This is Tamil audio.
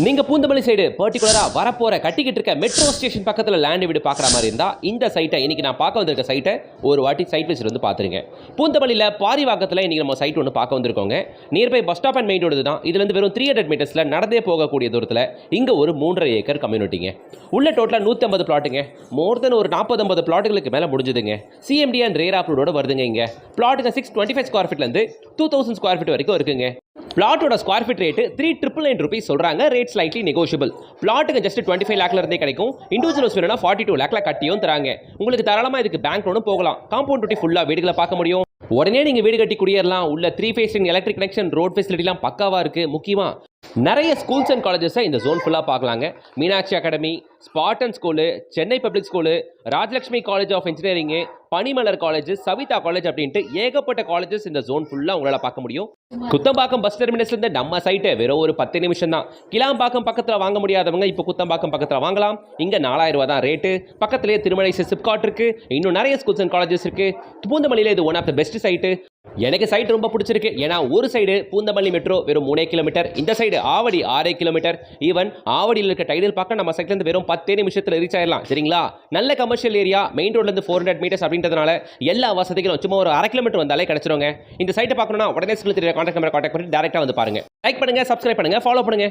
நீங்க பூந்தமல்லி சைடு பர்டிகுலரா வரப்போற கட்டிக்கிட்டு இருக்க மெட்ரோ ஸ்டேஷன் பக்கத்துல லேண்ட் வீடு பார்க்குற மாதிரி இருந்தா இந்த சைட்டை இன்னைக்கு நான் பார்க்க வந்திருக்க சைட்டை ஒரு வாட்டி சைட் விசிட் வந்து பார்த்துருங்க. பூந்தமல்லியில் பாரிவாக்கத்தில் இன்னைக்கு நம்ம சைட் ஒன்று பார்க்க வந்திருக்கோங்க. Nearby bus stop and main road தான். இதுலேருந்து வெறும் 300 மீட்டர்ஸில் நடந்தே போகக்கூடிய தூரத்தில் இங்கே ஒரு 3.5 ஏக்கர் கம்யூனிட்டிங்க. உள்ள டோட்டலாக 150 பிளாட்டுங்க. மோர் தென் ஒரு 40-50 பிளாட்டுகளுக்கு மேலே முடிஞ்சுதுங்க. சிஎம்டி அண்ட் ரேர் அப்ரூவோட வருதுங்க. இங்கே பிளாட்டுங்க 625 ஸ்கொயர் ஃபீட்லேருந்து 2000 ஸ்கொயர் ஃபீட் வரைக்கும் இருக்குங்க. பிளாட்டோட ஸ்கொயர் ஃபீட் ரேட்டு 3,999 ரூபீஸ் சொல்கிறாங்க. Rate slightly negotiable. பிளாட்டுக்கு ஜஸ்ட் 25 லேக்ல இருந்தே கிடைக்கும். இண்டிவிஜுவல்ஸ் வேணும்னா 42 லேக்ல கட்டியும் தராங்க. உங்களுக்கு தாராளமாக இதுக்கு பேங்க் லோனும் போகலாம். காம்பவுண்ட் டூட்டி ஃபுல்லாக வீடுகளை பார்க்க முடியும். உடனே நீங்கள் வீடு கட்டி குடியேறலாம். உள்ள 3 ஃபேஸ் எலக்ட்ரிக் கனெக்ஷன், ரோட் ஃபெசிலிட்டிலாம் பக்காவாக இருக்குது. முக்கியமாக நிறைய ஸ்கூல்ஸ் அண்ட் காலேஜஸை இந்த ஜோன் ஃபுல்லாக பார்க்கலாங்க. Meenakshi academy, Spartan school, Chennai public school, Rajalakshmi college of engineering, Panimalar college, Saveetha college அப்படின்ட்டு ஏகப்பட்ட காலேஜஸ் இந்த ஜோன் ஃபுல்லாக உங்களால் பார்க்க முடியும். குத்தம்பாக்கம் பஸ் டெர்மினஸ்லேருந்து நம்ம சைட்டு வெறும் ஒரு 10 நிமிஷம் தான். கிளாம்பாக்கம் பக்கத்தில் வாங்க முடியாதவங்க இப்போ குத்தம்பாக்கம் பக்கத்தில் வாங்கலாம். இங்கே 4000 ரூபா தான் ரேட்டு. பக்கத்திலே திருமலை சிப்காட் இருக்குது. இன்னும் நிறைய ஸ்கூல்ஸ் அண்ட் காலேஜஸ் இருக்குது. பூந்தமல்லியில் இது one of the best site. எனக்கு சைட் ரொம்ப பிடிச்சிருக்கு. ஏன்னா ஒரு சைடு பூந்தமல்லி மெட்ரோ வெறும் 3 கிலோமீட்டர், இந்த சைடு ஆவடி 6 கிலோமீட்டர். ஈவன் ஆவடியில் இருக்க டைடல் பார்க்க நம்ம சைட்லேருந்து வெறும் 10 நிமிஷத்தில் ரீச் ஆயிடலாம். சரிங்களா? நல்ல கமர்ஷியல் ஏரியா, மெயின் ரோட்லேருந்து 400 மீட்டர்ஸ் அப்படின்றதுனால எல்லா வசதிகளும் சும்மா ஒரு 1/2 கிலோமீட்டர் வந்தாலே கிடைச்சிருங்க. இந்த சைட்டை பார்க்கணும்னா உடனே ஸ்கில் கான்டாக்ட் நம்பர் கான்டாக்ட் பண்ணி டேரெக்டாக வந்து பாருங்க. லைக் பண்ணுங்க, சப்ஸ்கிரைப் பண்ணுங்க, ஃபாலோ பண்ணுங்க.